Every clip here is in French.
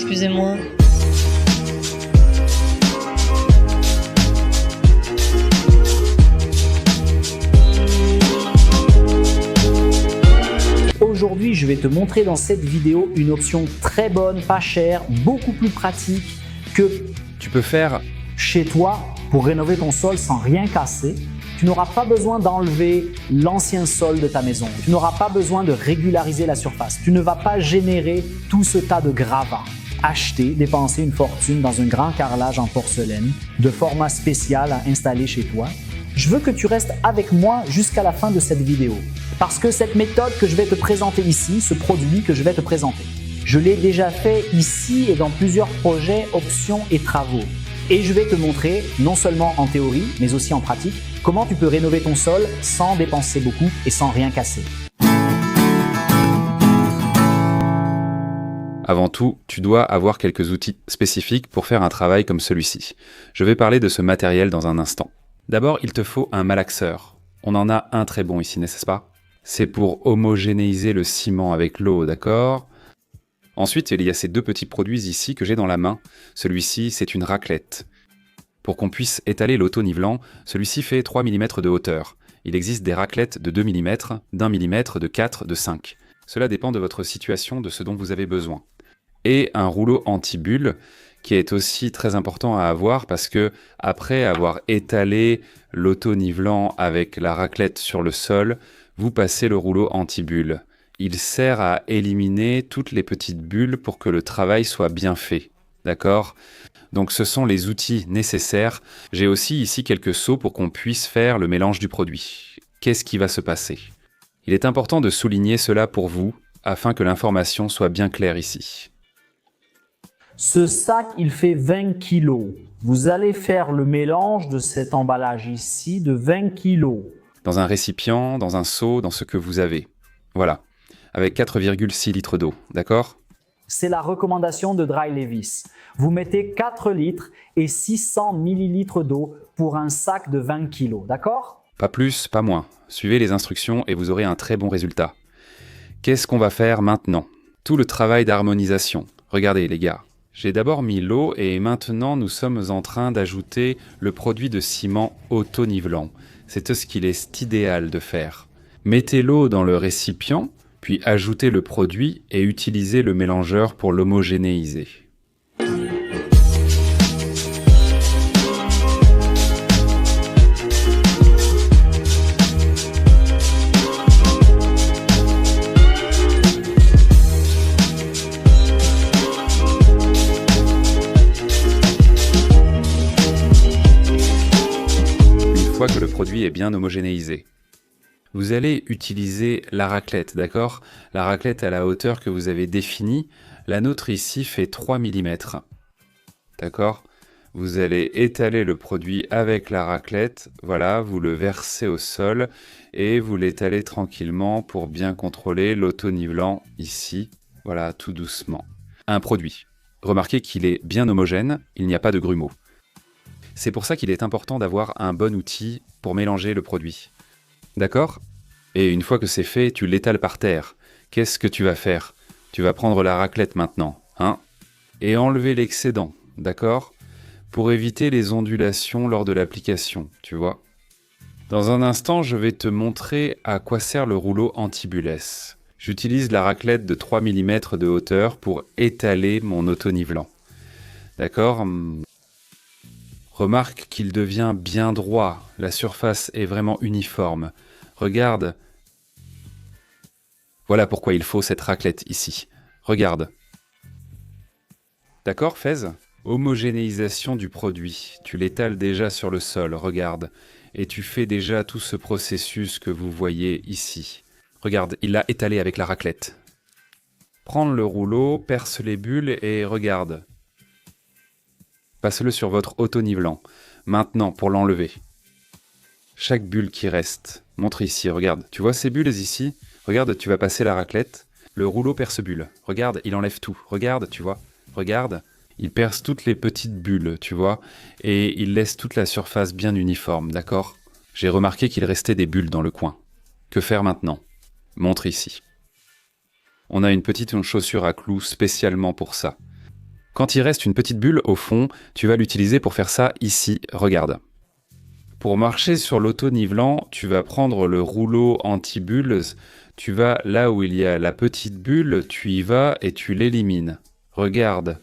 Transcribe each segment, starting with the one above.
excusez-moi. Aujourd'hui, je vais te montrer dans cette vidéo une option très bonne, pas chère, beaucoup plus pratique que Tu peux faire chez toi pour rénover ton sol sans rien casser. Tu n'auras pas besoin d'enlever l'ancien sol de ta maison. Tu n'auras pas besoin de régulariser la surface. Tu ne vas pas générer tout ce tas de gravats. Acheter, dépenser une fortune dans un grand carrelage en porcelaine de format spécial à installer chez toi. Je veux que tu restes avec moi jusqu'à la fin de cette vidéo. Parce que cette méthode que je vais te présenter ici, ce produit que je vais te présenter, je l'ai déjà fait ici et dans plusieurs projets, options et travaux. Et je vais te montrer, non seulement en théorie, mais aussi en pratique, comment tu peux rénover ton sol sans dépenser beaucoup et sans rien casser. Avant tout, tu dois avoir quelques outils spécifiques pour faire un travail comme celui-ci. Je vais parler de ce matériel dans un instant. D'abord, il te faut un malaxeur. On en a un très bon ici, n'est-ce pas? C'est pour homogénéiser le ciment avec l'eau, d'accord? Ensuite, il y a ces deux petits produits ici que j'ai dans la main. Celui-ci, c'est une raclette. Pour qu'on puisse étaler l'auto-nivelant, celui-ci fait 3 mm de hauteur. Il existe des raclettes de 2 mm, d'1 mm, de 4, de 5. Cela dépend de votre situation, de ce dont vous avez besoin. Et un rouleau anti-bulle, qui est aussi très important à avoir parce que après avoir étalé l'auto-nivelant avec la raclette sur le sol, vous passez le rouleau anti-bulle. Il sert à éliminer toutes les petites bulles pour que le travail soit bien fait. D'accord? Donc ce sont les outils nécessaires. J'ai aussi ici quelques seaux pour qu'on puisse faire le mélange du produit. Qu'est-ce qui va se passer? Il est important de souligner cela pour vous, afin que l'information soit bien claire ici. Ce sac, il fait 20 kg. Vous allez faire le mélange de cet emballage ici de 20 kg. Dans un récipient, dans un seau, dans ce que vous avez. Voilà. Avec 4,6 litres d'eau, d'accord? C'est la recommandation de Dry Levis. Vous mettez 4 litres et 600 ml d'eau pour un sac de 20 kg, d'accord? Pas plus, pas moins. Suivez les instructions et vous aurez un très bon résultat. Qu'est-ce qu'on va faire maintenant? Tout le travail d'harmonisation. Regardez les gars, j'ai d'abord mis l'eau et maintenant nous sommes en train d'ajouter le produit de ciment auto-nivelant. C'est ce qu'il est idéal de faire. Mettez l'eau dans le récipient, puis ajoutez le produit et utilisez le mélangeur pour l'homogénéiser. Une fois que le produit est bien homogénéisé, vous allez utiliser la raclette, d'accord? La raclette à la hauteur que vous avez définie. La nôtre ici fait 3 mm. D'accord? Vous allez étaler le produit avec la raclette. Voilà, vous le versez au sol et vous l'étalez tranquillement pour bien contrôler l'auto-nivelant ici. Voilà, tout doucement. Un produit. Remarquez qu'il est bien homogène, il n'y a pas de grumeaux. C'est pour ça qu'il est important d'avoir un bon outil pour mélanger le produit. D'accord? Et une fois que c'est fait, tu l'étales par terre. Qu'est-ce que tu vas faire? Tu vas prendre la raclette maintenant, hein? Et enlever l'excédent, d'accord? Pour éviter les ondulations lors de l'application, tu vois? Dans un instant, je vais te montrer à quoi sert le rouleau anti-bulles. J'utilise la raclette de 3 mm de hauteur pour étaler mon auto-nivelant. D'accord? Remarque qu'il devient bien droit, la surface est vraiment uniforme. Regarde. Voilà pourquoi il faut cette raclette ici. Regarde. D'accord, Fez? Homogénéisation du produit. Tu l'étales déjà sur le sol, regarde. Et tu fais déjà tout ce processus que vous voyez ici. Regarde, il l'a étalé avec la raclette. Prends le rouleau, perce les bulles et regarde. Passe-le sur votre auto-nivelant. Maintenant, pour l'enlever. Chaque bulle qui reste. Montre ici, regarde. Tu vois ces bulles ici? Regarde, tu vas passer la raclette. Le rouleau perce bulle. Regarde, il enlève tout. Regarde, tu vois. Regarde, il perce toutes les petites bulles, tu vois. Et il laisse toute la surface bien uniforme, d'accord? J'ai remarqué qu'il restait des bulles dans le coin. Que faire maintenant? Montre ici. On a une petite chaussure à clous spécialement pour ça. Quand il reste une petite bulle au fond, tu vas l'utiliser pour faire ça ici, regarde. Pour marcher sur l'auto-nivelant, tu vas prendre le rouleau anti-bulles, tu vas là où il y a la petite bulle, tu y vas et tu l'élimines. Regarde.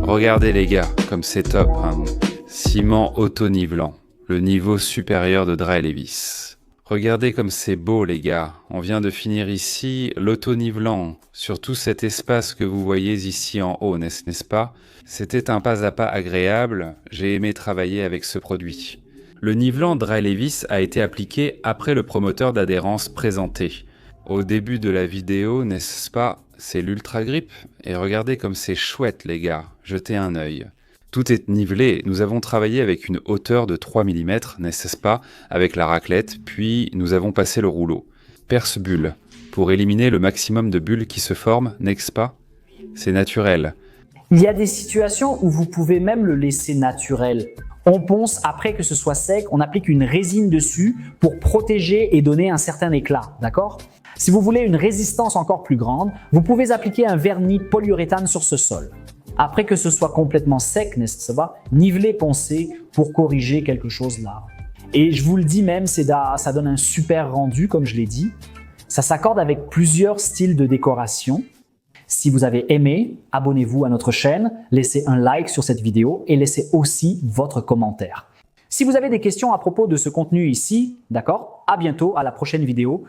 Regardez les gars, comme c'est top, hein. Ciment auto-nivelant, le niveau supérieur de Dray Lewis. Regardez comme c'est beau les gars, on vient de finir ici l'auto-nivelant sur tout cet espace que vous voyez ici en haut, n'est-ce pas? C'était un pas à pas agréable, j'ai aimé travailler avec ce produit. Le nivelant Dray Lewis a été appliqué après le promoteur d'adhérence présenté. Au début de la vidéo, n'est-ce pas? C'est l'Ultra Grip, et regardez comme c'est chouette les gars, jetez un œil. Tout est nivelé, nous avons travaillé avec une hauteur de 3 mm, n'est-ce pas, avec la raclette, puis nous avons passé le rouleau. Perce-bulle, pour éliminer le maximum de bulles qui se forment, n'est-ce pas? C'est naturel. Il y a des situations où vous pouvez même le laisser naturel. On ponce après que ce soit sec, on applique une résine dessus pour protéger et donner un certain éclat, d'accord? Si vous voulez une résistance encore plus grande, vous pouvez appliquer un vernis polyuréthane sur ce sol. Après que ce soit complètement sec, n'est-ce pas, niveler, poncer pour corriger quelque chose là. Et je vous le dis même, ça donne un super rendu, comme je l'ai dit. Ça s'accorde avec plusieurs styles de décoration. Si vous avez aimé, abonnez-vous à notre chaîne, laissez un like sur cette vidéo et laissez aussi votre commentaire. Si vous avez des questions à propos de ce contenu ici, d'accord, à bientôt, à la prochaine vidéo.